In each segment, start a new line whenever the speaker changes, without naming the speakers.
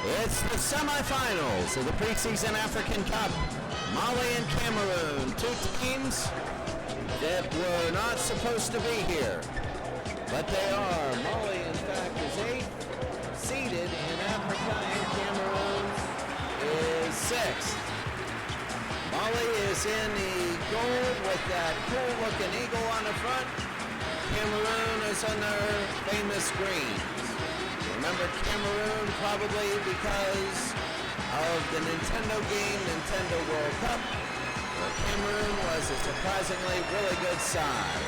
It's the semifinals of the preseason African Cup. Mali and Cameroon, two teams that were not supposed to be here, but they are. Mali, in fact, is 8th seeded in Africa, and Cameroon is 6th. Mali is in the gold with that cool-looking eagle on the front. Cameroon is on their famous green. Remember Cameroon probably because of the Nintendo game, Nintendo World Cup, where Cameroon was a surprisingly really good side.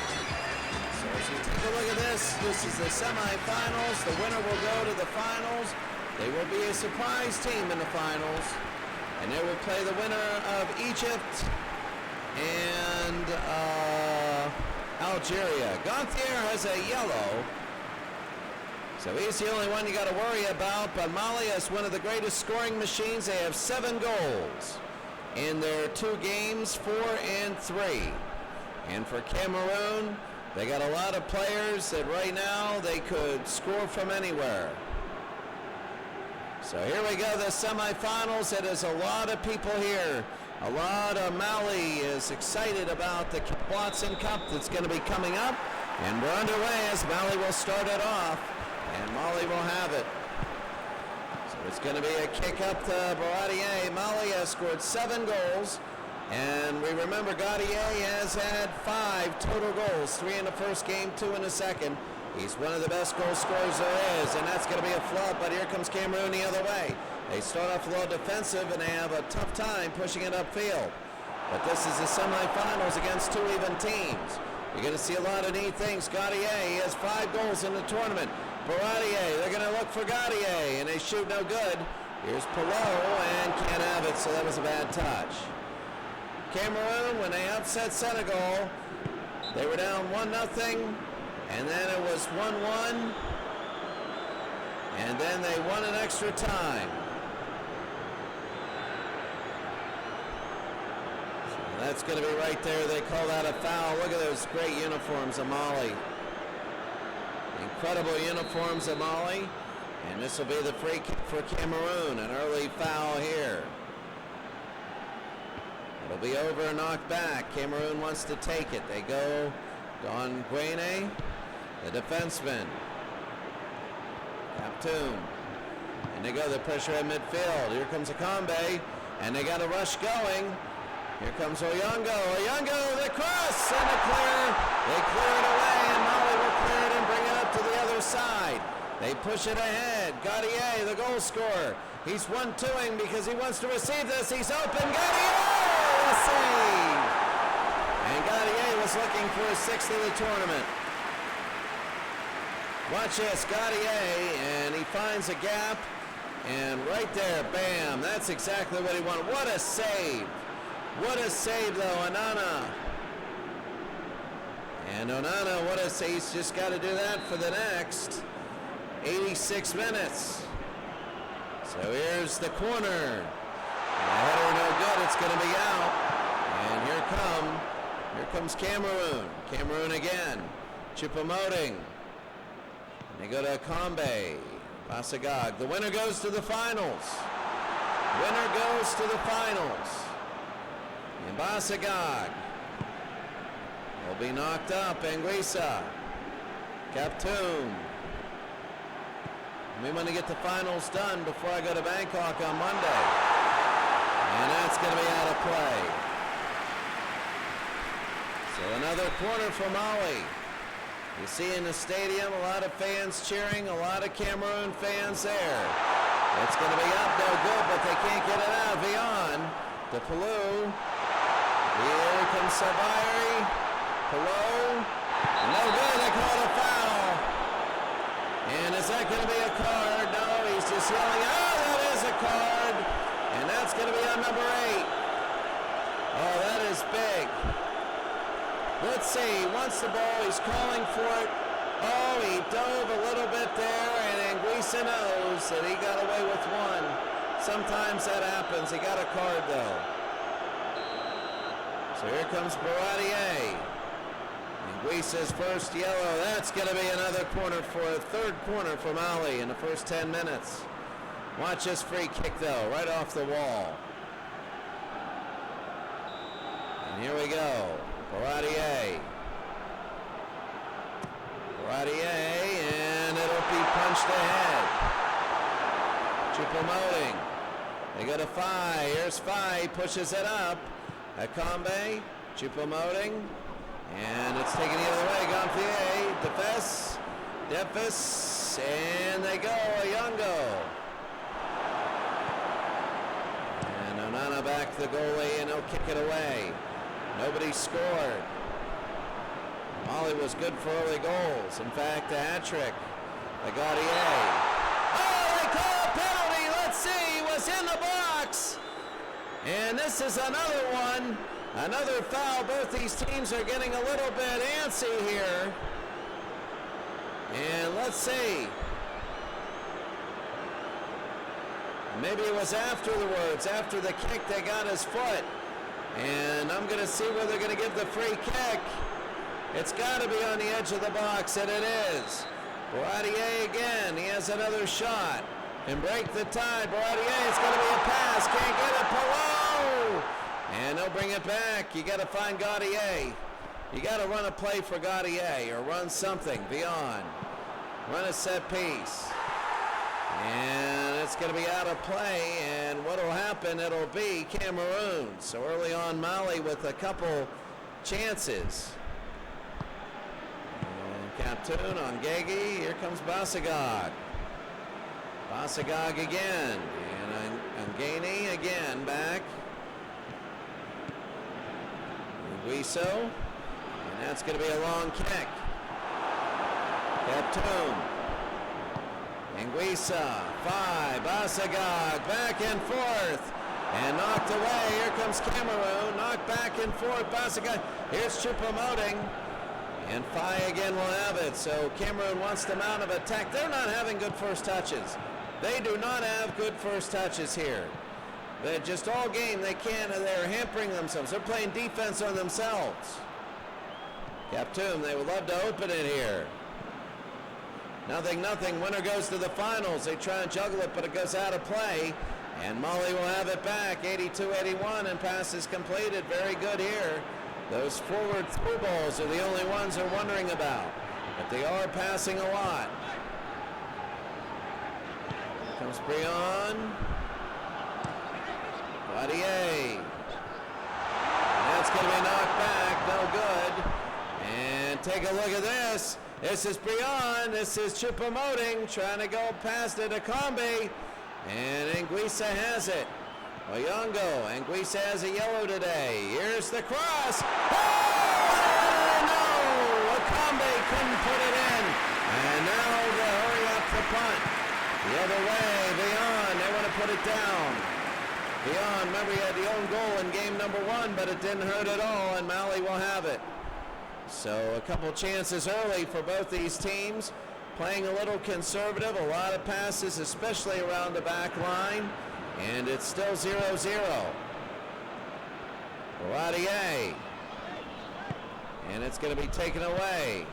So as you take a look at this is the semifinals. The winner will go to the finals. They will be a surprise team in the finals, and they will play the winner of Egypt and Algeria. Gauthier has a yellow, so he's the only one you got to worry about. But Mali is one of the greatest scoring machines. They have 7 goals in their 2 games, 4 and 3. And for Cameroon, they got a lot of players that right now they could score from anywhere. So here we go, the semifinals. It is a lot of people here. A lot of Mali is excited about the Watson Cup that's going to be coming up. And we're underway as Mali will start it off. And Mali will have it. So it's going to be a kick up to Baradier. Mali has scored 7 goals. And we remember Gaudier has had 5 total goals. 3 in the first game, 2 in the second. He's one of the best goal scorers there is. And that's going to be a flop. But here comes Cameroon the other way. They start off a little defensive and they have a tough time pushing it upfield. But this is the semifinals against 2 even teams. You're going to see a lot of neat things. Gaudier, he has 5 goals in the tournament. Baradier, they're going to look for Gaudier, and they shoot no good. Here's Pilot, and can't have it, so that was a bad touch. Cameroon, when they upset Senegal, they were down 1-0, and then it was 1-1, and then they won an extra time. So that's going to be right there. They call that a foul. Look at those great uniforms of Mali. Incredible uniforms of Mali, and this will be the free kick for Cameroon. An early foul here. It'll be over and knocked back. Cameroon wants to take it. They go Don Guene, the defenseman. Captoon. And they go the pressure at midfield. Here comes Akambe, and they got a rush going. Here comes Oyongo. Oyongo, the cross, and the clear. They clear it away, and Mali will clear it and bring it up to the other side. They push it ahead. Gaudier, the goal scorer. He's 1-2ing because he wants to receive this. He's open. Gaudier, a save. And Gaudier was looking for his 6th of the tournament. Watch this, Gaudier, and he finds a gap. And right there, bam, that's exactly what he wanted. What a save. What a save, though, Onana. And Onana, what a save. He's just got to do that for the next 86 minutes. So here's the corner. The header no good. It's going to be out. And here comes Cameroon. Cameroon again. Choupo-Moting. And they go to Akambe. Basagag. The winner goes to the finals. Winner goes to the finals. And Basagag will be knocked up. Anguissa. Captoon. We want to get the finals done before I go to Bangkok on Monday. And that's going to be out of play. So another corner for Mali. You see in the stadium a lot of fans cheering, a lot of Cameroon fans there. It's going to be up, no good, but they can't get it out. Vian to Palou. Here comes Sabiri. Palou. No good, they call it a foul. And is that going to be a card? No, he's just yelling, oh, that is a card. And that's going to be on number 8. Oh, that is big. Let's see, he wants the ball, he's calling for it. Oh, he dove a little bit there, and Anguissa knows that he got away with 1. Sometimes that happens. He got a card, though. So here comes Baradier. Anguissa's first yellow. That's going to be another corner for a 3rd corner for Mali in the first 10 minutes. Watch this free kick, though, right off the wall. And here we go. Baradier. And it'll be punched ahead. Choupo-Moting. They go to Fai. Here's Fai. He pushes it up. Akambe. Choupo-Moting. And it's taken the other way. Gontier. Defes. And they go. Ayongo. And Onana back to the goalie, and he'll kick it away. Nobody scored. Mali was good for early goals. In fact, a hat trick. Agadier. Oh, they call a penalty. Let's see. Was in the box. And this is another one. Another foul. Both these teams are getting a little bit antsy here. And let's see. Maybe it was afterwards. After the kick, they got his foot. And I'm going to see whether they're going to give the free kick. It's got to be on the edge of the box, and it is. Baradier again. He has another shot. Can break the tie. Baradier, it's going to be a pass. Can't get it. Below. And they'll bring it back. You got to find Gaudier. You got to run a play for Gaudier or run something beyond. Run a set piece. And it's going to be out of play, and what will happen, it'll be Cameroon. So early on, Mali with a couple chances. And Captoon on Gegi. Here comes Basagog. Basagog again. And Ngani again back. Guiso. And that's going to be a long kick. Captoon. Anguissa, Fai, Basagog, back and forth, and knocked away. Here comes Cameroon, knocked back and forth, Basagog. Here's Choupo-Moting, and Fai again will have it. So Cameroon wants them out of attack. They're not having good first touches. They do not have good first touches here. They're just all game, they're hampering themselves. They're playing defense on themselves. Captoon, they would love to open it here. 0-0. Winner goes to the finals. They try and juggle it, but it goes out of play. And Mali will have it back. 82-81, and pass is completed. Very good here. Those forward through balls are the only ones they're wondering about. But they are passing a lot. Here comes Brion. Gaudier. That's going to be knocked back. No good. And take a look at this. This is Brion. This is Choupo-Moting trying to go past it. Akambe. And Anguissa has it. Oyongo. Anguissa has a yellow today. Here's the cross. Oh, no! Akambe couldn't put it in. And now they hurry up the punt. The other way. Vion. They want to put it down. Vion, remember, he had the own goal in game number 1, but it didn't hurt at all, and Mali will have it. So a couple chances early for both these teams. Playing a little conservative, a lot of passes, especially around the back line. And it's still 0-0. Baradier. And it's going to be taken away.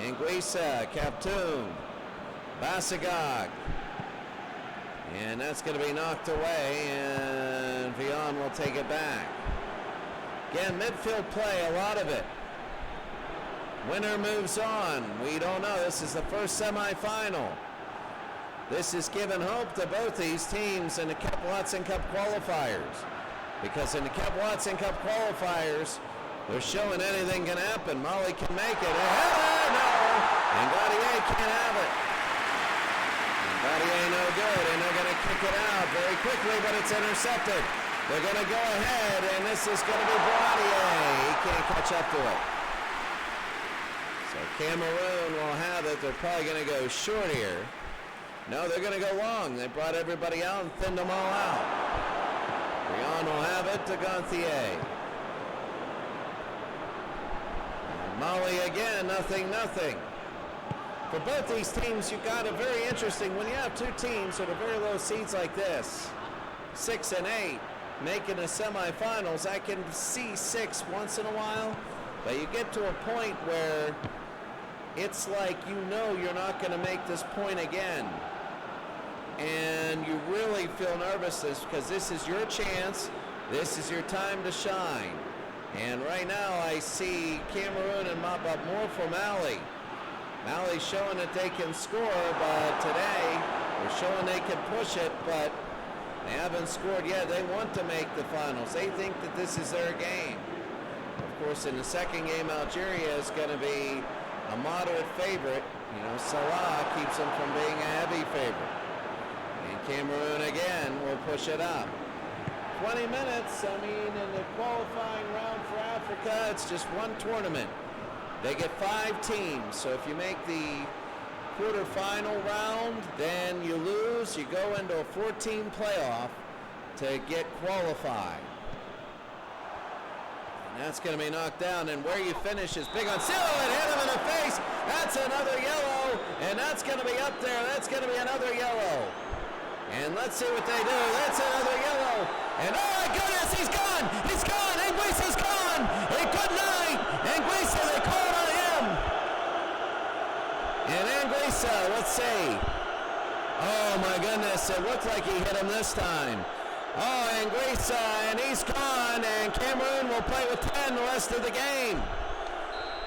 Anguissa, Captoon, Basagog. And that's going to be knocked away, and Vion will take it back. Again, midfield play, a lot of it. Winner moves on. We don't know. This is the first semifinal. This has given hope to both these teams in the Cap Watson Cup qualifiers. Because in the Cap Watson Cup qualifiers, they're showing anything can happen. Mali can make it. No! And Gaudier can't have it. And Gaudier no good, and they're going to kick it out very quickly, but it's intercepted. They're going to go ahead, and this is going to be Baradier. He can't catch up to it. So Cameroon will have it. They're probably going to go short here. No, they're going to go long. They brought everybody out and thinned them all out. Brion will have it to Gontier. Mali again, 0-0. For both these teams, you've got a very interesting, when you have two teams that are very low seeds like this, 6 and 8, making the semifinals, I can see 6 once in a while, but you get to a point where it's like you know you're not going to make this point again. and you really feel nervous because this is your chance. This is your time to shine. And right now I see Cameroon and mop up more for Mali. Mali's showing that they can score, but today they're showing they can push it, but they haven't scored yet. They want to make the finals. They think that this is their game. Of course, in the second game, Algeria is going to be a moderate favorite. You know, Salah keeps them from being a heavy favorite. And Cameroon again will push it up. 20 minutes, I mean, in the qualifying round for Africa, it's just one tournament. They get 5 teams, so if you make the quarterfinal round, then you lose. You go into a 14 playoff to get qualified. And that's going to be knocked down, and where you finish is big on Silo. It hit him in the face. That's another yellow, and that's going to be up there. That's going to be another yellow. And let's see what they do. That's another yellow. And oh my goodness, he's gone. He's gone. Anguissa's gone. And good night. Anguissa, they called on him. And Anguissa, let's see. Oh my goodness, it looked like he hit him this time. Oh, Anguissa, and he's gone. And Cameroon will play with 10 the rest of the game.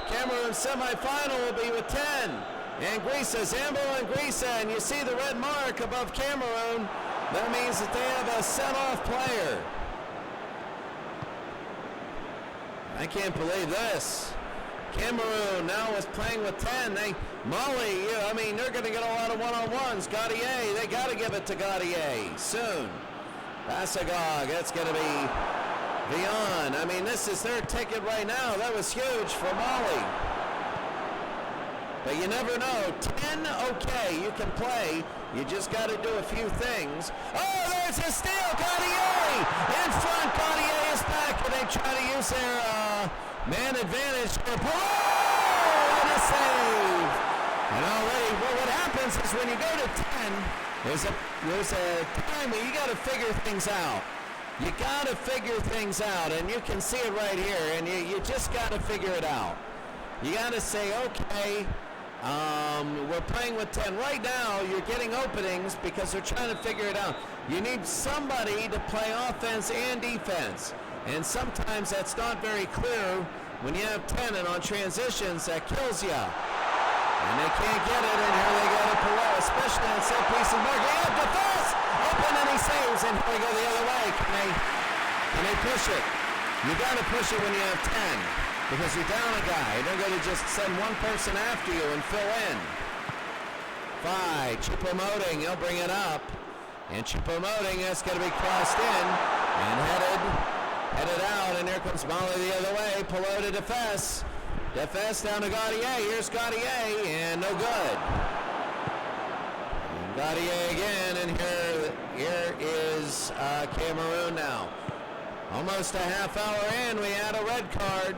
Cameroon semifinal will be with 10. Anguissa, Zambo Anguissa, and you see the red mark above Cameroon. That means that they have a sent-off player. I can't believe this. Cameroon now is playing with 10. Mali, I mean, they're going to get a lot of one-on-ones. Gaudier, they got to give it to Gaudier soon. Bassagog, that's going to be Vian. I mean, this is their ticket right now. That was huge for Mali. But you never know. 10, okay, you can play. You just got to do a few things. Oh, there's a steal. Gaudier in front. Gaudier is back, and they try to use their man advantage for and a save. And already, well, what happens is when you go to 10, there's a time where you got to figure things out. You got to figure things out, and you can see it right here, and you just got to figure it out. You got to say, okay, we're playing with 10. Right now, you're getting openings because they're trying to figure it out. You need somebody to play offense and defense. And sometimes that's not very clear when you have 10, and on transitions, that kills you. And they can't get it, and here they go to Perot, especially on set piece and marking up the pass. Open, and he saves, and here we go the other way. Can they push it? You got to push it when you have 10. Because you're down a guy. They're going to just send one person after you and fill in. 5, Choupo-Moting, he'll bring it up. And Choupo-Moting, that's going to be crossed in and headed out. And here comes Mali the other way. Pelot to Defes. Defes down to Gaudier. Here's Gaudier, and no good. And Gaudier again, and here is Cameroon now. Almost a half hour in, we had a red card.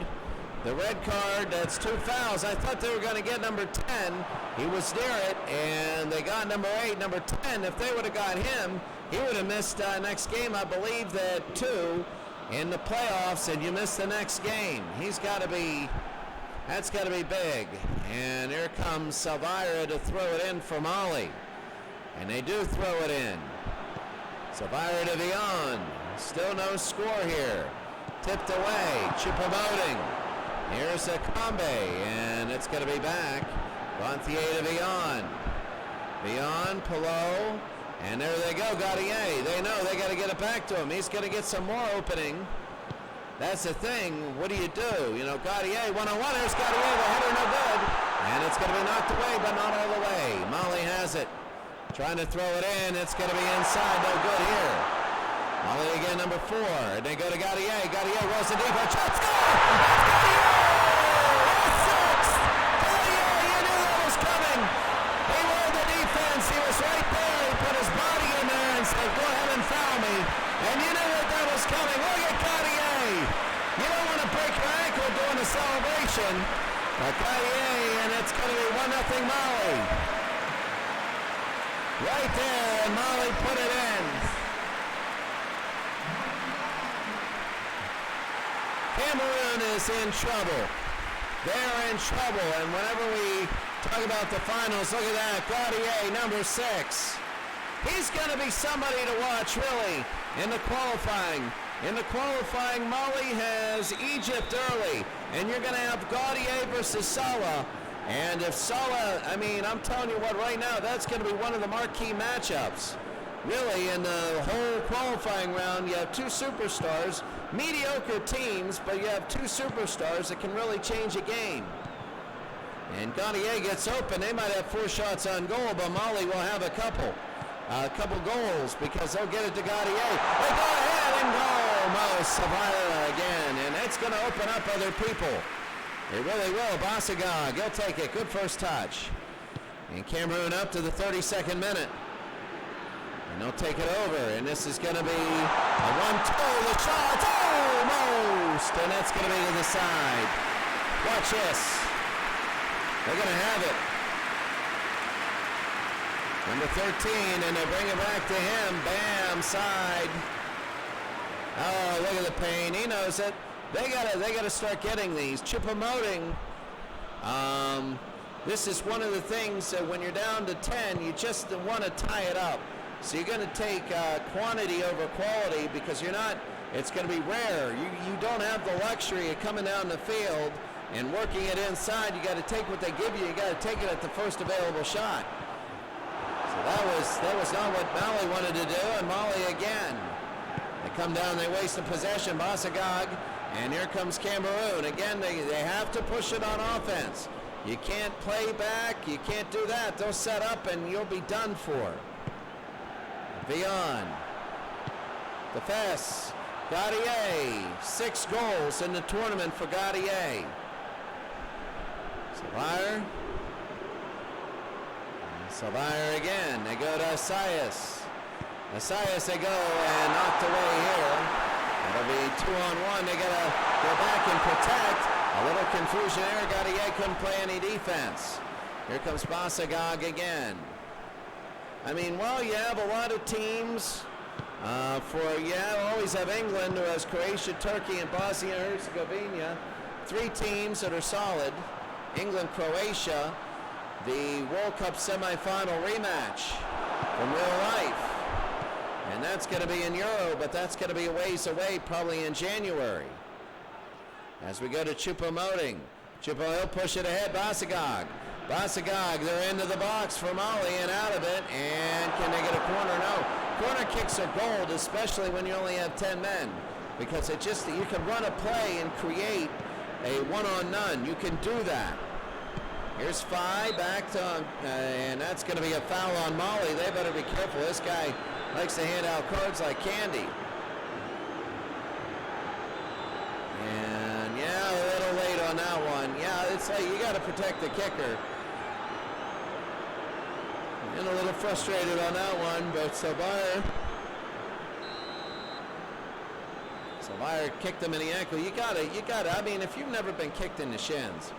The red card, that's 2 fouls. I thought they were going to get number 10. He was near it, and they got number 8. Number 10, if they would have got him, he would have missed next game. I believe that 2 in the playoffs, and you miss the next game. That's got to be big. And here comes Salvira to throw it in for Mali. And they do throw it in. Salvira to Vian. Still no score here. Tipped away. Choupo-Moting. Here's a Combe, and it's going to be back. Gontier to Vian. Vian, Pelot, and there they go, Gaudier. They know they got to get it back to him. He's going to get some more opening. That's the thing. What do? You know, Gaudier, one-on-one. There's Gaudier, the header, no good. And it's going to be knocked away, but not all the way. Mali has it. Trying to throw it in. It's going to be inside, no good here. Mali again, number 4. And they go to Gaudier. Gaudier rolls the deep. Shot, score! Gaudier! He was right there. He put his body in there and said, go ahead and foul me. And you knew that was coming. Look at Gaudier. You don't want to break your ankle during a celebration. But Gaudier, and it's going to be 1-0 Mali. Right there, and Mali put it in. Cameroon is in trouble. They're in trouble, and whenever we talk about the finals, look at that. Gaudier, number 6. He's going to be somebody to watch, really, in the qualifying. In the qualifying, Mali has Egypt early, and you're going to have Gaudier versus Salah. And if Salah, I mean, I'm telling you what, right now, that's going to be one of the marquee matchups. Really, in the whole qualifying round, you have two superstars, mediocre teams, but you have two superstars that can really change a game. And Gaudier gets open. They might have 4 shots on goal, but Mali will have a couple goals because they'll get it to Gaudier. They go ahead and goal. Mo Savira again, and it's going to open up other people. It really will. Basagag, he'll take it. Good first touch. And Cameroon up to the 32nd minute. And they'll take it over, and this is going to be a 1-2. The shot, almost, and that's going to be to the side. Watch this. They're going to have it. Number 13, and they bring it back to him. Bam, side. Oh, look at the pain. He knows it. They gotta start getting these. Choupo-Moting. This is one of the things that when you're down to 10, you just want to tie it up. So you're going to take quantity over quality because you're not. It's going to be rare. You don't have the luxury of coming down the field and working it inside. You got to take what they give you. You got to take it at the first available shot. So that was not what Mali wanted to do, and Mali again. They come down, they waste the possession. Basagag, and here comes Cameroon. Again, they have to push it on offense. You can't play back. You can't do that. They'll set up, and you'll be done for. Beyond. The Fess. Gaudier. 6 goals in the tournament for Gaudier. Savire again. They go to Asias. They go and knocked away here. It'll be 2-on-1. They got to go back and protect. A little confusion there. Gaudier couldn't play any defense. Here comes Basagag again. I mean, well, you have a lot of teams. Always have England, who has Croatia, Turkey, and Bosnia and Herzegovina. 3 teams that are solid. England, Croatia, the World Cup semifinal rematch from real life. And that's going to be in Euro, but that's going to be a ways away, probably in January. As we go to Choupo-Moting. Choupo, he'll push it ahead. Basagag, they're into the box for Mali and out of it. And can they get a corner? No. Corner kicks are gold, especially when you only have 10 men. Because you can run a play and create a one-on-none. You can do that. Here's Fai back to, and that's going to be a foul on Mali. They better be careful. This guy likes to hand out cards like candy. And yeah, a little late on that one. Yeah, it's like you got to protect the kicker. And a little frustrated on that one, but Savire kicked him in the ankle. You gotta, I mean, if you've never been kicked in the shins,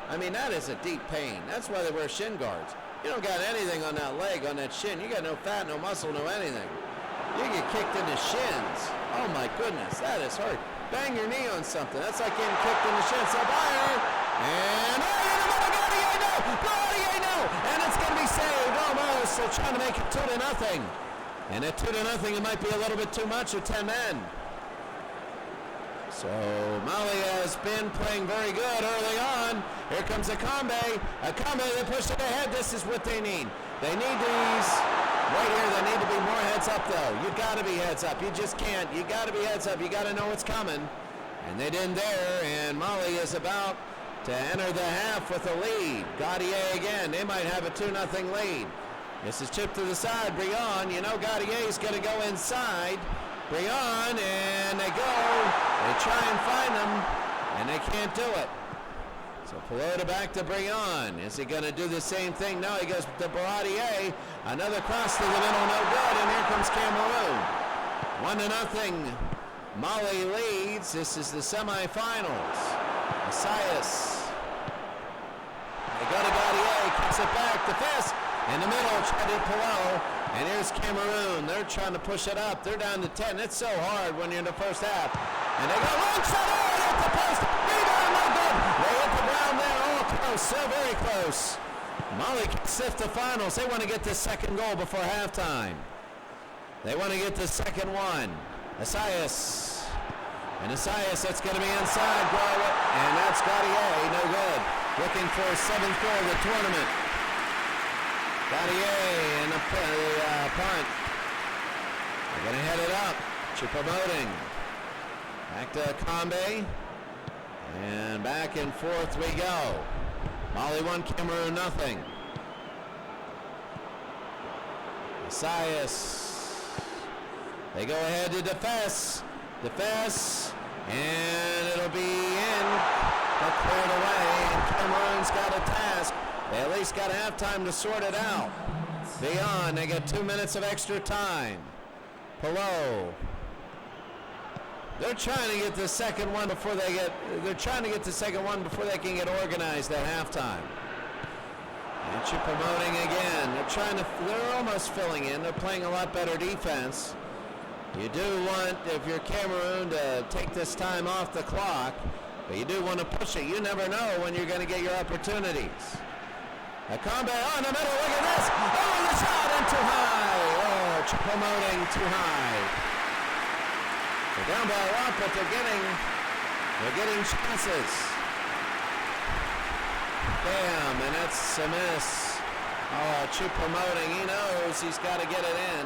I mean, that is a deep pain. That's why they wear shin guards. You don't got anything on that leg, on that shin. You got no fat, no muscle, no anything. You get kicked in the shins. Oh my goodness, that is hurt. Bang your knee on something. That's like getting kicked in the shins. Savire, and Gaudier, no, and it's going to be saved almost. They're trying to make it 2-0. And at 2-0, it might be a little bit too much with 10 men. So Mali has been playing very good early on. Here comes Akambe. They push it ahead. This is what they need. They need these right here. They need to be more heads up, though. You got to be heads up. You just can't. You got to be heads up. You got to know what's coming. And they didn't there. And Mali is about to enter the half with a lead. Gaudier again. They might have a 2-0 lead. This is chipped to the side. Briand. You know Gaudier is going to go inside. Briand, and they go. They try and find them, and they can't do it. So Pelota back to Briand. Is he going to do the same thing? No, he goes to Baradier. Another cross to the middle, no good, and here comes Cameroon. 1-0. Mali leads. This is the semifinals. Asias. They go to Gaudier, kicks it back to Fest. In the middle, Chedi Pelot. And here's Cameroon. They're trying to push it up. They're down to 10. It's so hard when you're in the first half. And they go long shot at the post. Rebound, no good. They hit the ground there. All close. So very close. Mali can sift the finals. They want to get this second goal before halftime. They want to get the second one. Asias. And Asias, that's going to be inside. And that's Gaudier, no good. Looking for his 7th goal of the tournament. Gaudier and the punt. They're going to head it up. Choupo-Moting. Back to Kambe. And back and forth we go. Mali 1, Cameroon nothing. Asias. They go ahead to Defes. And it'll be in. But cleared away. And Cameroon's got a task. They at least got halftime to sort it out. Beyond, they get 2 minutes of extra time. Pelot. They're trying to get the second one before they can get organized at halftime. And Choupo-Moting again. They're almost filling in. They're playing a lot better defense. You do want, if you're Cameroon, to take this time off the clock, but you do want to push it. You never know when you're going to get your opportunities. Akambe on the middle, look at this! Oh, the shot and too high! Oh, Choupo-Moting too high. They're down by a lot, but they're getting chances. Bam, and that's a miss. Oh, Choupo-Moting, he knows he's got to get it in.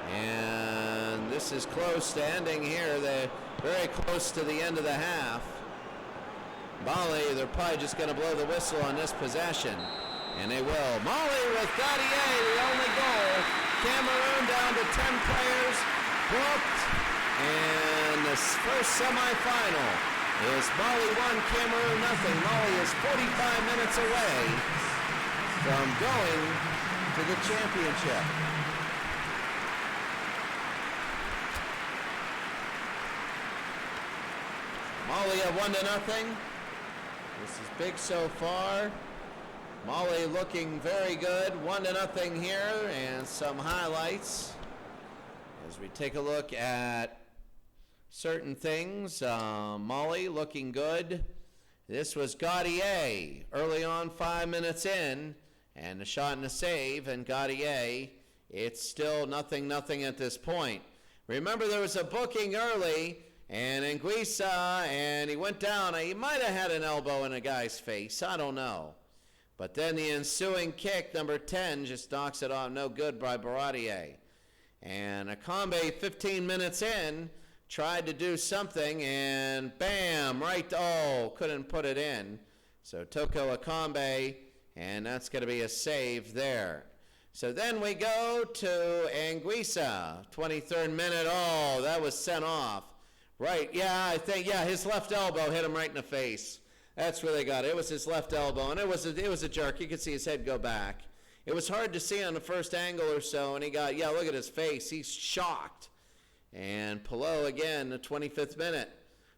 And this is close to ending here. They're very close to the end of the half. Mali, they're probably just going to blow the whistle on this possession. And they will. Mali with Gaudier, the only goal. Cameroon down to 10 players. Booked. And this first semifinal is Mali 1, Cameroon nothing. Mali is 45 minutes away from going to the championship. Mali have 1-0. This is big so far. Mali looking very good. 1-0 here, and some highlights as we take a look at certain things. Mali looking good. This was Gaudier early on, 5 minutes in, and a shot and a save, and Gaudier, it's still 0-0 at this point. Remember, there was a booking early, and Anguissa, and he went down. He might have had an elbow in a guy's face. I don't know. But then the ensuing kick, number 10, just knocks it off. No good by Baradier. And Akambe, 15 minutes in, tried to do something, and bam, couldn't put it in. So Toko Akambe, and that's going to be a save there. So then we go to Anguissa, 23rd minute. Oh, that was sent off. Right, his left elbow hit him right in the face. That's where they got it. It was his left elbow, and it was a jerk. You could see his head go back. It was hard to see on the first angle or so, and look at his face. He's shocked. And Pelot again, the 25th minute.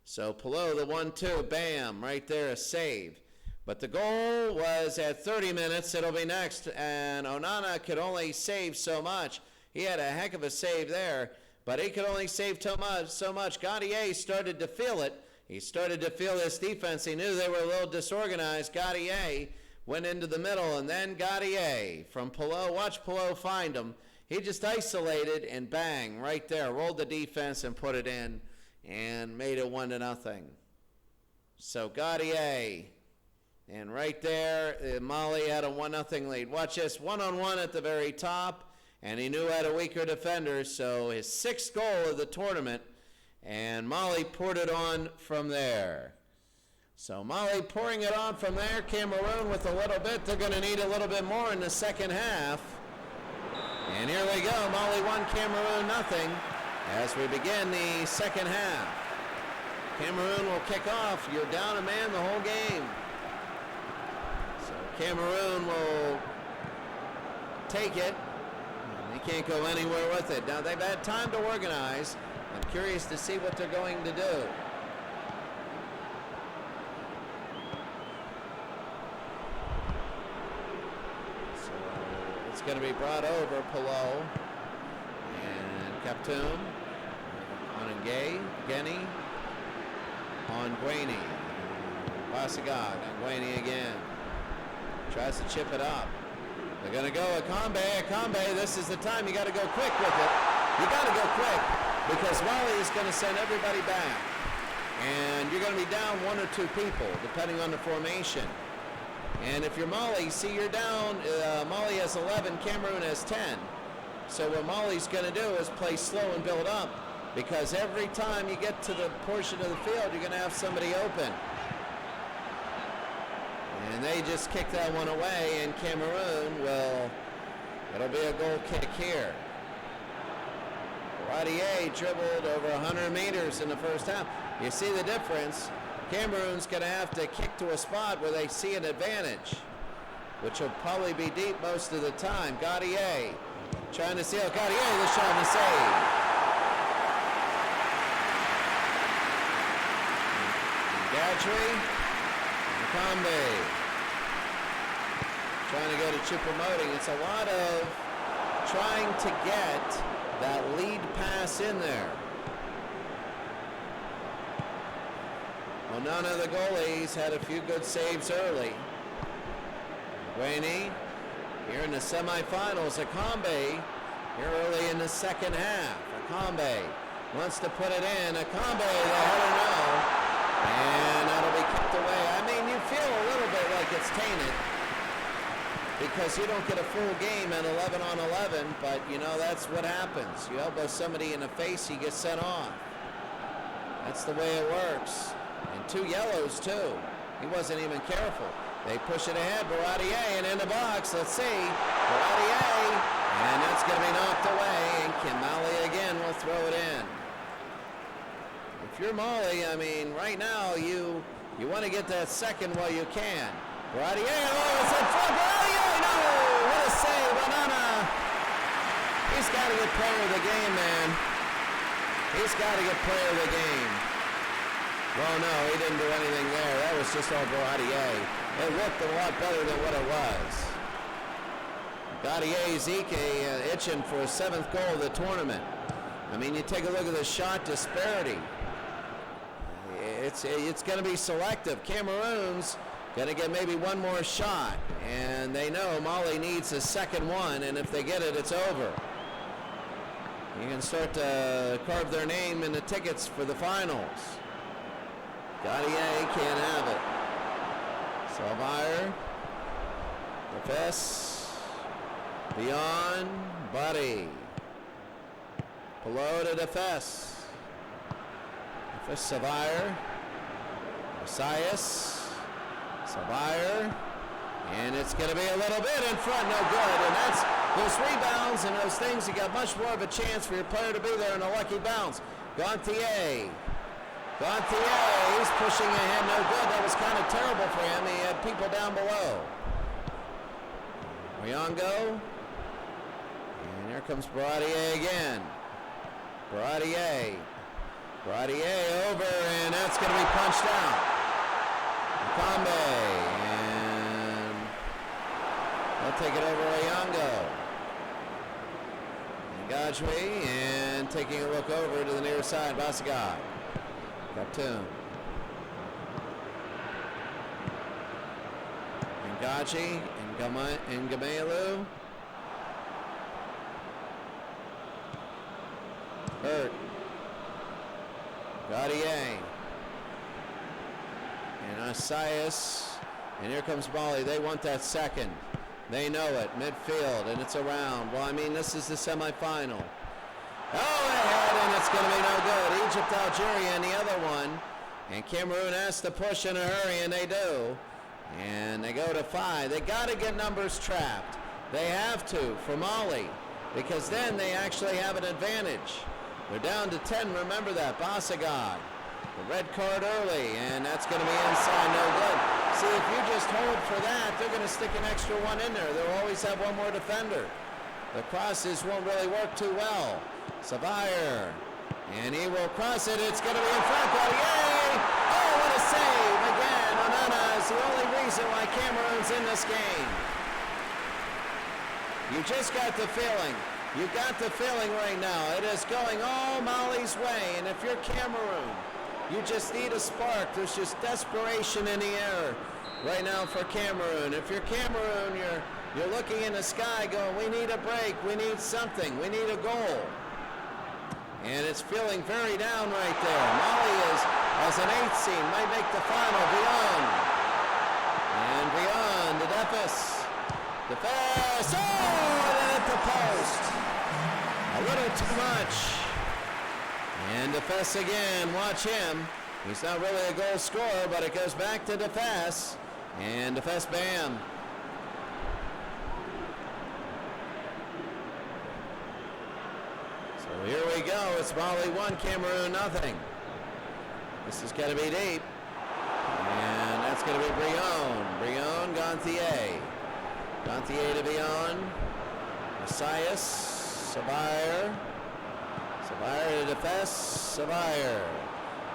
So Pelot, the 1-2, bam, right there, a save. But the goal was at 30 minutes. It'll be next, and Onana could only save so much. He had a heck of a save there. But he could only save so much. Gaudier started to feel it. He started to feel this defense. He knew they were a little disorganized. Gaudier went into the middle, and then Gaudier from Pelot. Watch Pelot find him. He just isolated and bang, right there. Rolled the defense and put it in and made it 1-0. So Gaudier, and right there, Mali had a 1-0 lead. Watch this, one-on-one at the very top. And he knew he had a weaker defender, so his 6th goal of the tournament, and Mali poured it on from there. So Mali pouring it on from there, Cameroon with a little bit. They're going to need a little bit more in the second half. And here we go, Mali 1, Cameroon nothing, as we begin the second half. Cameroon will kick off. You're down a man the whole game. So Cameroon will take it. They can't go anywhere with it. Now, they've had time to organize. I'm curious to see what they're going to do. So, it's going to be brought over, Pelot. And Kaptoum. On Geni. On Guény. Basagag. On Guény again. Tries to chip it up. They're going to go Akambe. This is the time. You got to go quick with it. You got to go quick because Mali is going to send everybody back. And you're going to be down 1 or 2 people, depending on the formation. And if you're Mali, see, you're down. Mali has 11, Cameroon has 10. So what Mali's going to do is play slow and build up, because every time you get to the portion of the field, you're going to have somebody open. And they just kick that one away, and Cameroon it'll be a goal kick here. Radier dribbled over 100 meters in the first half. You see the difference. Cameroon's going to have to kick to a spot where they see an advantage, which will probably be deep most of the time. Gaudier trying to seal. Gaudier, the shot and the save. Gadry, Akambe trying to go to Choupo-Moting. It's a lot of trying to get that lead pass in there. Well, none of the goalies had a few good saves early. Guény here in the semifinals. Akambe here early in the second half. Akambe wants to put it in. Akambe, the header no. And that'll be kicked away. I mean, you feel a little bit like it's tainted because you don't get a full game at 11 on 11, but you know, that's what happens. You elbow somebody in the face, he gets sent off. That's the way it works. And 2 yellows too. He wasn't even careful. They push it ahead. Baradier and in the box. Let's see. Baradier. And that's going to be knocked away. And Mali again will throw it in. If you're Mali, I mean, right now you want to get that second while you can. Baradier. Oh, it's in front. Baradier. No. What a save. Banana. He's got to get player of the game, man. He's got to get player of the game. Well, no, he didn't do anything there. That was just all Baradier. It looked a lot better than what it was. Gaudier Zeke itching for a 7th goal of the tournament. I mean, you take a look at the shot disparity. It's going to be selective. Cameroon's going to get maybe one more shot, and they know Mali needs a second one, and if they get it, it's over. You can start to carve their name in the tickets for the finals. Gaudier can't have it. Salvire, Lefes, beyond, Buddy. Below to Lefes. Lefes, Salvire, Messias, Salvire, and it's going to be a little bit in front, no good. And that's those rebounds and those things. You got much more of a chance for your player to be there in a lucky bounce. Gontier. Gontier, he's pushing ahead, no good. That was kind of terrible for him. He had people down below. Oyongo. And here comes Baradier again. Baradier. Baradier over, and that's going to be punched out. Akambe. And they'll take it over Oyongo. And Gadry, and taking a look over to the near side, Basagad. Captain. Ngachi and Gamelu. Hurt. Gaudier. And Asias. And here comes Mali. They want that second. They know it. Midfield. And it's around. Well, I mean, this is the semifinal. Oh, ahead, and it's going to be no good. Egypt, Algeria, and the other one. And Cameroon has to push in a hurry, and they do. And they go to 5. They got to get numbers trapped. They have to for Mali, because then they actually have an advantage. They're down to 10. Remember that. Basagad. The red card early, and that's going to be inside, no good. See, if you just hold for that, they're going to stick an extra one in there. They'll always have one more defender. The crosses won't really work too well. Savire, and he will cross it. It's going to be in front. Yay! Oh, what a save again. Onana is the only reason why Cameroon's in this game. You just got the feeling. You got the feeling right now. It is going all Mali's way, and if you're Cameroon, you just need a spark. There's just desperation in the air right now for Cameroon. If you're Cameroon, You're looking in the sky going, we need a break, we need something, we need a goal. And it's feeling very down right there. Mali is, as an 8th seed, might make the final. Beyond. And beyond the Defes. Defes. Oh, and at the post. A little too much. And Defes again. Watch him. He's not really a goal scorer, but it goes back to Defes. And Defes bam. So here we go. It's Mali 1, Cameroon nothing. This is going to be deep. And that's going to be Brion. Brion, Gontier. Gontier to Brion. Messias. Savire. Savire to Defes. Savire.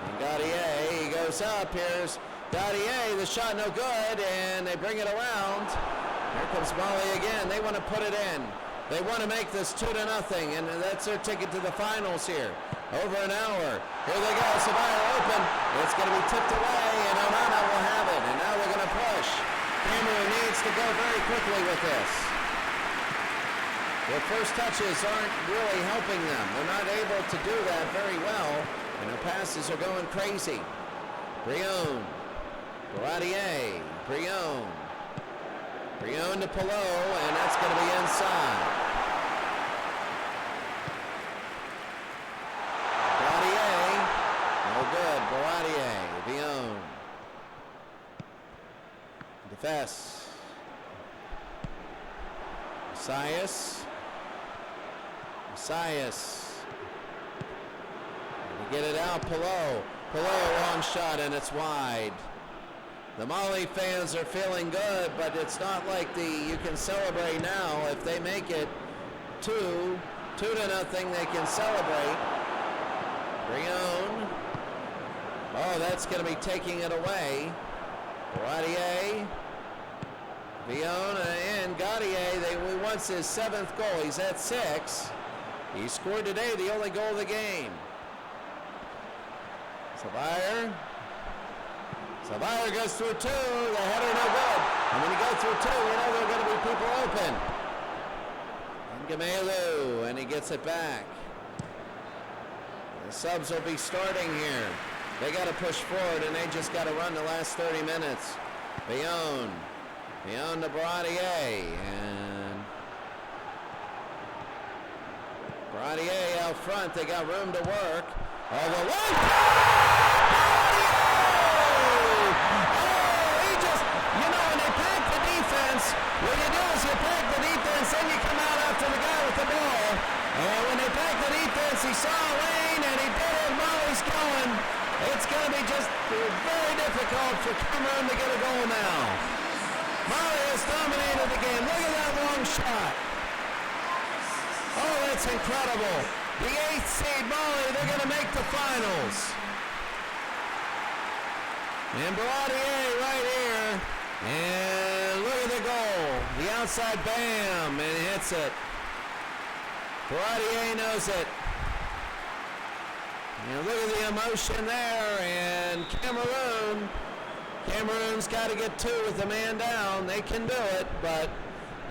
And Gaudier, he goes up. Here's Gaudier. The shot no good. And they bring it around. Here comes Mali again. They want to put it in. They want to make this 2-0, and that's their ticket to the finals here. Over an hour. Here they go. Savire open. It's going to be tipped away, and Onana will have it. And now they're going to push. Cameroon needs to go very quickly with this. Their first touches aren't really helping them. They're not able to do that very well, and their passes are going crazy. Brion. Baradier. Brion. Brion to Pelot, and that's going to be inside. Baradier, no good. Baradier, Brion. Defes. Messias. Messias. To get it out, Pelot. Pelot, long shot, and it's wide. The Mali fans are feeling good, but it's not like you can celebrate now. If they make it 2-0, they can celebrate. Brion. Oh, that's going to be taking it away. Baradier. Brion and Gaudier. He wants his 7th goal. He's at 6. He scored today, the only goal of the game. Savire. Savire goes through 2, the header no good. And when you go through 2, you know there are going to be people open. And Gamelu, and he gets it back. The subs will be starting here. They got to push forward, and they just got to run the last 30 minutes. Brion. Brion to Baradier. And Baradier out front. They got room to work. Oh, the one! What you do is you pack the defense, then you come out after the guy with the ball. And when they pack the defense, he saw a lane, and he did it while he's going. It's going to be just very difficult for Cameroon to get a goal now. Mali has dominated the game. Look at that long shot. Oh, that's incredible. The 8th seed Mali, they're going to make the finals. And Baradier right here. And look at the goal. The outside bam, and hits it. Baradier knows it. And look at the emotion there. And Cameroon's got to get 2 with the man down. They can do it, but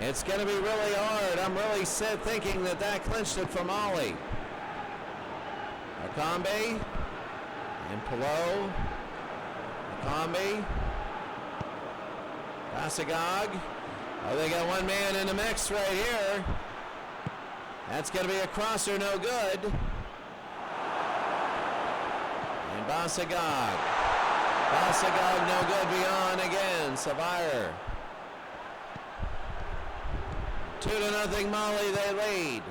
it's going to be really hard. I'm really thinking that clinched it for Mali. Akambe and Pelot. Akambe. Basagog. Oh, they got one man in the mix right here. That's going to be a crosser, no good. And Basagog. Basagog, no good. Beyond again. Savire. 2-0 Mali, they lead.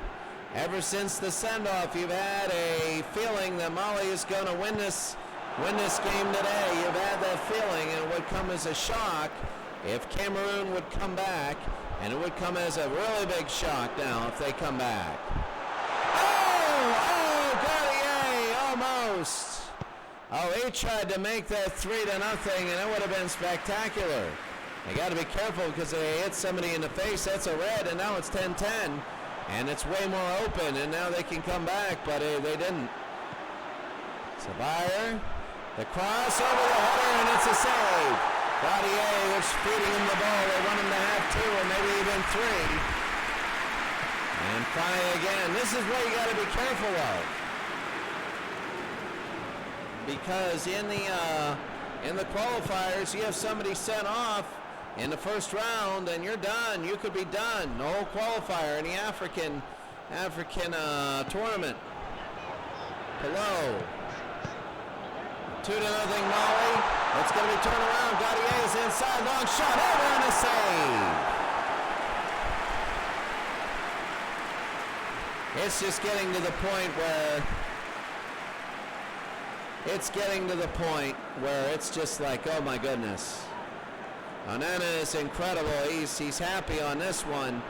Ever since the send-off, you've had a feeling that Mali is going to win this game today. You've had that feeling, and it would come as a shock if Cameroon would come back, and it would come as a really big shock now if they come back. Oh, Gaudier, almost. Oh, he tried to make that 3-0, and it would have been spectacular. They got to be careful because they hit somebody in the face. That's a red, and now it's 10-10, and it's way more open, and now they can come back, but they didn't. Savire, the cross over the header, and it's a save. Gaudier is feeding him the ball. They want him to have 2 or maybe even 3. And try again. This is what you got to be careful of. Because in the qualifiers, you have somebody sent off in the first round and you're done. You could be done. The whole qualifier in the African tournament. Below. 2-0 Mali. It's going to be turned around. Gaudier is inside. Long shot over and a save. It's just getting to the point where it's just like, oh my goodness. Onana is incredible. He's happy on this one,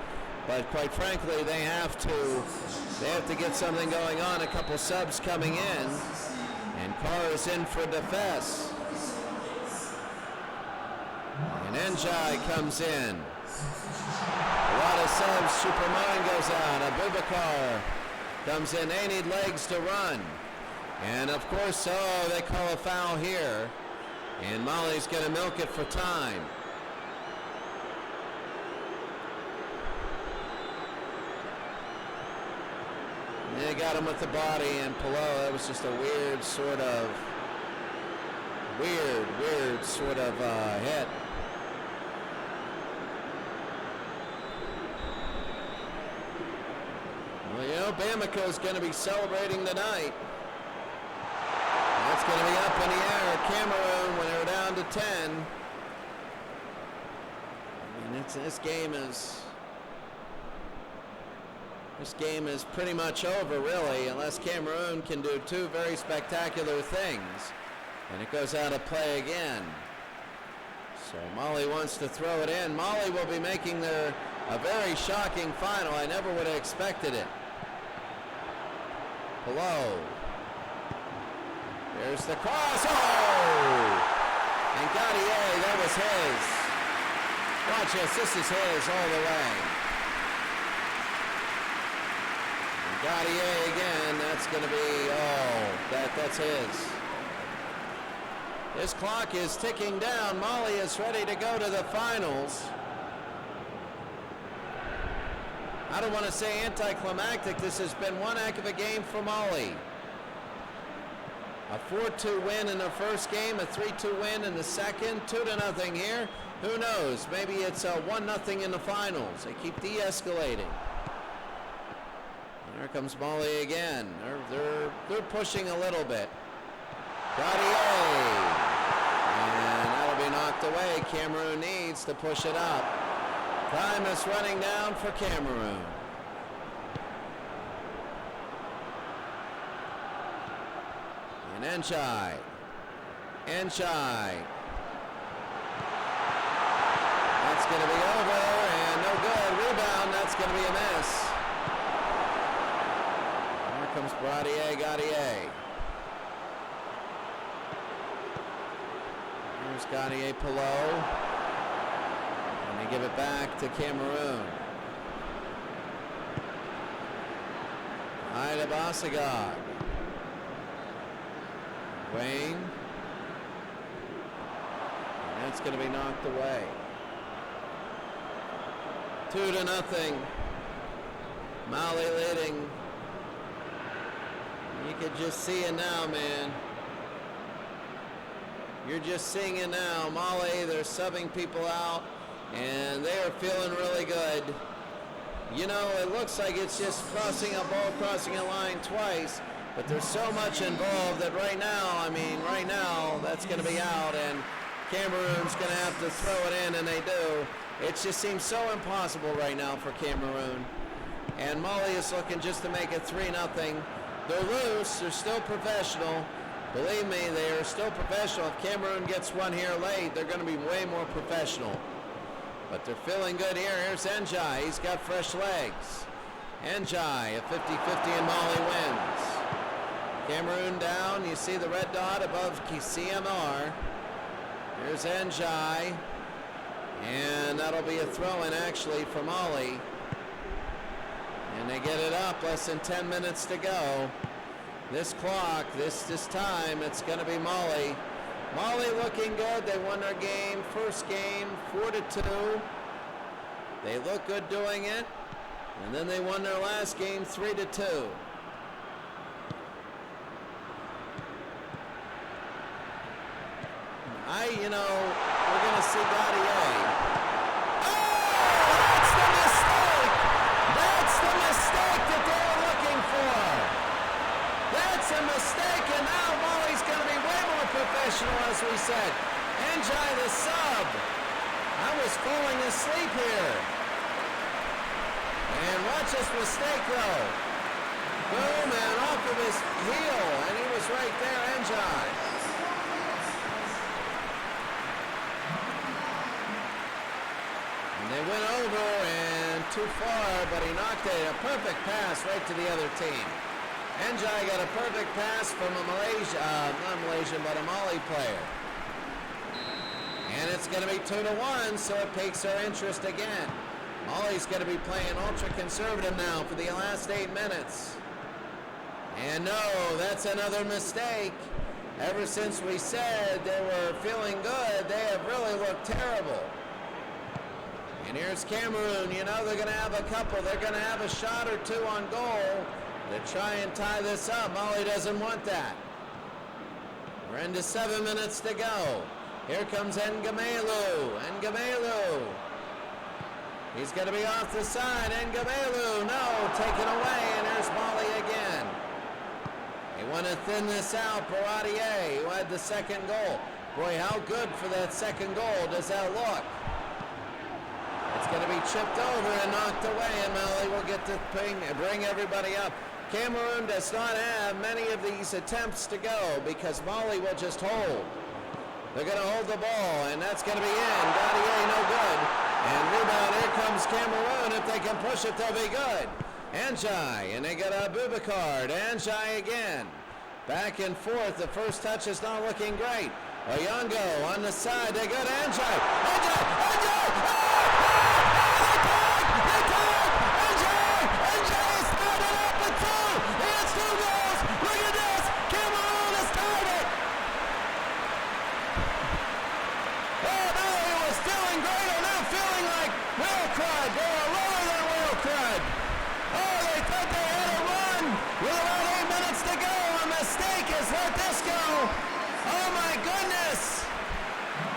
but quite frankly, they have to get something going on. A couple subs coming in, and Carr is in for Defes. And Njai comes in. A lot of subs. Superman goes out. Abubakar comes in. They need legs to run. And of course, they call a foul here. And Mali's going to milk it for time. They got him with the body, and Pillow, that was just a weird sort of hit. Well, you know, Bamiko's going to be celebrating tonight. That's going to be up in the air. Cameroon, when they're down to 10. I mean, this game is pretty much over, really, unless Cameroon can do 2 very spectacular things. And it goes out of play again. So Mali wants to throw it in. Mali will be making a very shocking final. I never would have expected it. Below. There's the cross. Oh! And Gaudier, that was his. Watch this. This is his all the way. And Gaudier again. That's going to be, that's his. This clock is ticking down. Mali is ready to go to the finals. I don't want to say anticlimactic. This has been one heck of a game for Mali. A 4-2 win in the first game, a 3-2 win in the second, 2-0 here. Who knows? Maybe it's a 1-0 in the finals. They keep de-escalating. Here comes Mali again. They're pushing a little bit. Gaudier. And that'll be knocked away. Cameroon needs to push it up. Time is running down for Cameroon. And Njai. That's going to be over and no good. Rebound. That's going to be a miss. Here comes Gaudier. Here's Gaudier Pillow. And they give it back to Cameroon. Ida Basagog. Wayne. And that's going to be knocked away. 2-0. Mali leading. You could just see it now, man. You're just seeing it now. Mali, they're subbing people out, and they are feeling really good. You know, it looks like it's just crossing a line twice, but there's so much involved that right now, that's going to be out, and Cameroon's going to have to throw it in, and they do. It just seems so impossible right now for Cameroon. And Mali is looking just to make it 3-0. They're loose. They're still professional. Believe me, they are still professional. If Cameroon gets one here late, they're going to be way more professional. But they're feeling good here. Here's Njai. He's got fresh legs. Njai, a 50-50, and Mali wins. Cameroon down. You see the red dot above CMR. Here's Njai. And that'll be a throw-in, actually, for Mali. And they get it up. Less than 10 minutes to go. This clock, this time, it's going to be Mali. Mali looking good. They won their game, first game, 4-2. They look good doing it. And then they won their last game, 3-2. We're going to see Gaudier. Oh, that's the mistake! That's the mistake that they were looking for. That's a mistake, and now Mali's going to be way more professional, as we said. Njai the sub. I was falling asleep here. And watch this mistake, though. Boom, and off of his heel, and he was right there, Njai. They went over and too far, but he knocked a perfect pass right to the other team. Njai got a perfect pass from a Mali player. And it's going to be 2-1, so it piques our interest again. Mali's going to be playing ultra-conservative now for the last 8 minutes. And no, that's another mistake. Ever since we said they were feeling good, they have really looked terrible. And here's Cameroon. They're going to have a couple. They're going to have a shot or two on goal to try and tie this up. Mali doesn't want that. We're into 7 minutes to go. Here comes Ngamelu. Ngamelu. He's going to be off the side. Ngamelu. No, taken away. And there's Mali again. They want to thin this out. Baradier, who had the second goal. Boy, how good for that second goal does that look? It's going to be chipped over and knocked away, and Mali will get to bring everybody up. Cameroon does not have many of these attempts to go because Mali will just hold. They're going to hold the ball, and that's going to be in. Gaudier, no good. And rebound, here comes Cameroon. If they can push it, they'll be good. Njai, and they got Abubakar. Njai again. Back and forth. The first touch is not looking great. Oyongo on the side. They got Njai. Njai!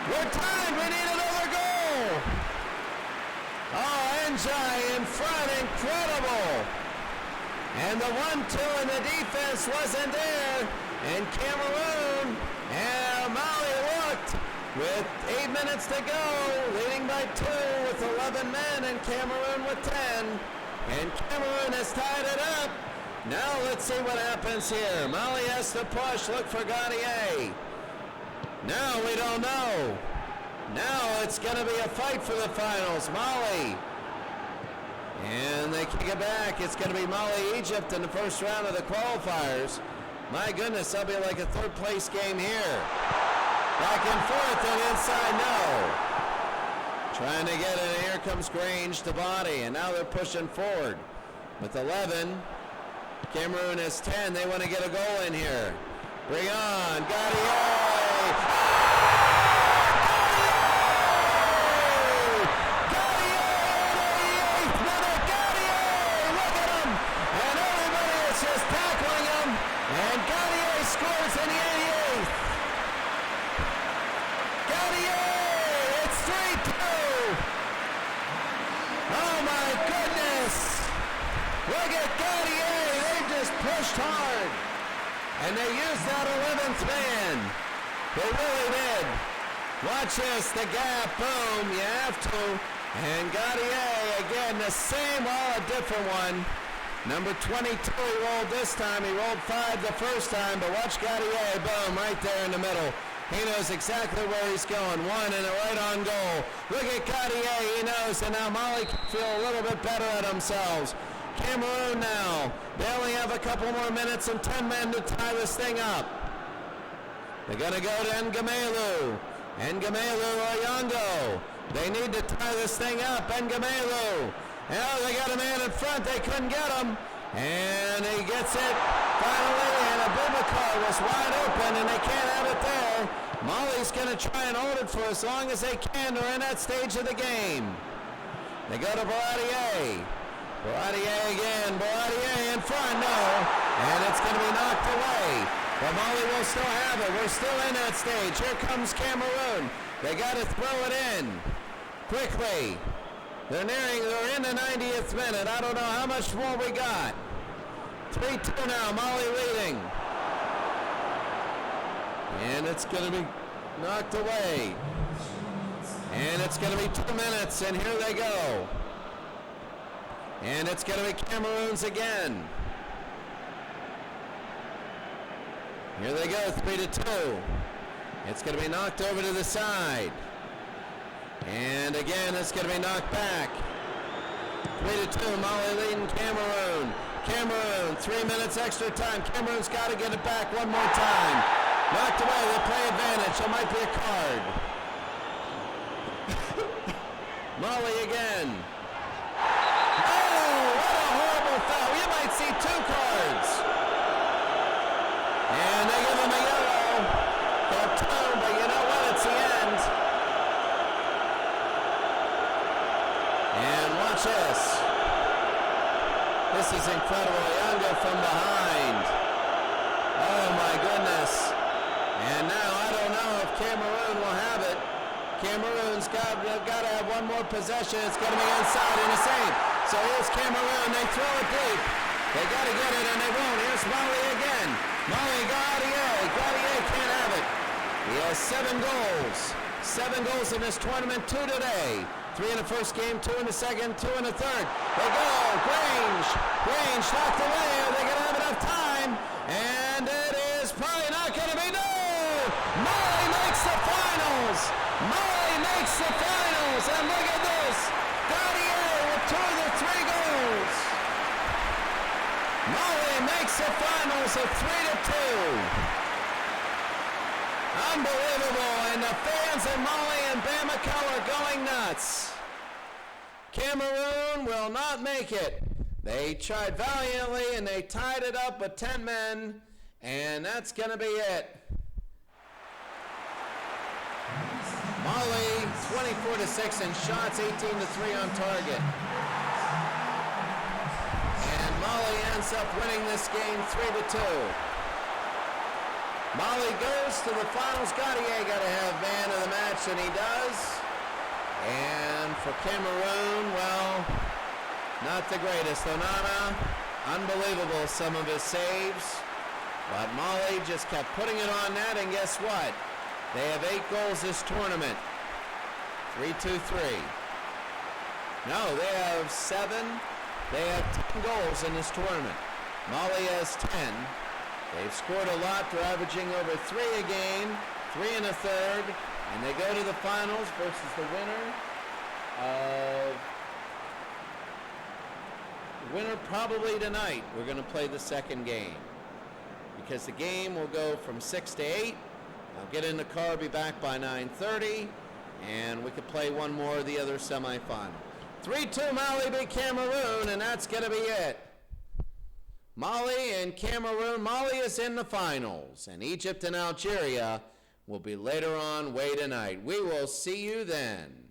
We're tied. We need another goal. Oh, Njai in front. Incredible. And the 1-2 in the defense wasn't there. And Cameroon and Mali looked with 8 minutes to go, leading by 2 with 11 men, and Cameroon with 10. And Cameroon has tied it up. Now let's see what happens here. Mali has to push. Look for Gaudier. Now we don't know. Now it's going to be a fight for the finals. Mali. And they kick it back. It's going to be Mali-Egypt in the first round of the qualifiers. My goodness, that'll be like a third-place game here. Back and forth and inside, no. Trying to get it. Here comes Grange to body, and now they're pushing forward. With 11, Cameroon has 10. They want to get a goal in here. Bring on, Gaudier. Hard, and they used that 11th man. They really did. Watch this, the gap, boom, you have to. And Gaudier, again, the same, well, a different one. Number 22 he rolled this time. He rolled 5 the first time, but watch Gaudier, boom, right there in the middle. He knows exactly where he's going. 1 and a right on goal. Look at Gaudier, he knows, and now Mali can feel a little bit better at themselves. Cameroon now. They only have a couple more minutes and 10 men to tie this thing up. They're going to go to Ngamelu. Ngamelu Oyongo. They need to tie this thing up. Ngamelu. Now they got a man in front. They couldn't get him. And he gets it finally. And Abubakar was wide open, and they can't have it there. Mali's going to try and hold it for as long as they can. They're in that stage of the game. They go to Baradier. Baradier again. Baradier in front. No. And it's going to be knocked away. But Mali will still have it. We're still in that stage. Here comes Cameroon. They got to throw it in quickly. They're in the 90th minute. I don't know how much more we got. 3-2 now. Mali leading. And it's going to be knocked away. And it's going to be 2 minutes, and here they go. And it's going to be Cameroon's again. Here they go, 3-2. It's going to be knocked over to the side. And again, it's going to be knocked back. 3-2, Mali leading Cameroon. Cameroon, 3 minutes extra time. Cameroon's got to get it back one more time. Knocked away, they play advantage. There might be a card. Mali again. Oh, what a horrible foul. You might see 2 cards. And they give him a yellow. Got 2, but you know what? It's the end. And watch this. This is incredible. Yanga from behind. Oh my goodness. And now I don't know if Cameroon will have it. Cameroon's got to have one more possession. It's going to be inside and a save. So here's Cameroon. They throw it deep. They got to get it and they won't. Here's Mali again. Mali Gaudier. Gaudier can't have it. He has 7 goals. 7 goals in this tournament. 2 today. 3 in the first game, 2 in the second, 2 in the third. They go. Grange. Grange knocked away. Are they going to have enough time? And it is probably not going to be. No! Mali makes the finals. Mali makes the finals. And look at this. Gaudier with 2 of the 3 goals. Mali makes the finals at 3-2. Unbelievable, and the fans of Mali and Bamako are going nuts. Cameroon will not make it. They tried valiantly, and they tied it up with 10 men, and that's going to be it. Mali, 24-6 in shots, 18-3 on target. And Mali ends up winning this game 3-2. Mali goes to the finals. Gaudier got to have man of the match, and he does. And for Cameroon, well, not the greatest. Onana, unbelievable, some of his saves. But Mali just kept putting it on net, and guess what? They have 8 goals this tournament. 3-2-3. No, they have 7. They have 10 goals in this tournament. Mali has 10. They've scored a lot. They're averaging over 3 a game, 3 in a third, and they go to the finals versus the winner probably tonight. We're going to play the second game because the game will go from 6 to 8. I'll get in the car, be back by 9:30, and we could play one more of the other semifinal. 3-2 Mali beat Cameroon, and that's going to be it. Mali and Cameroon. Mali is in the finals, and Egypt and Algeria will be later on way tonight. We will see you then.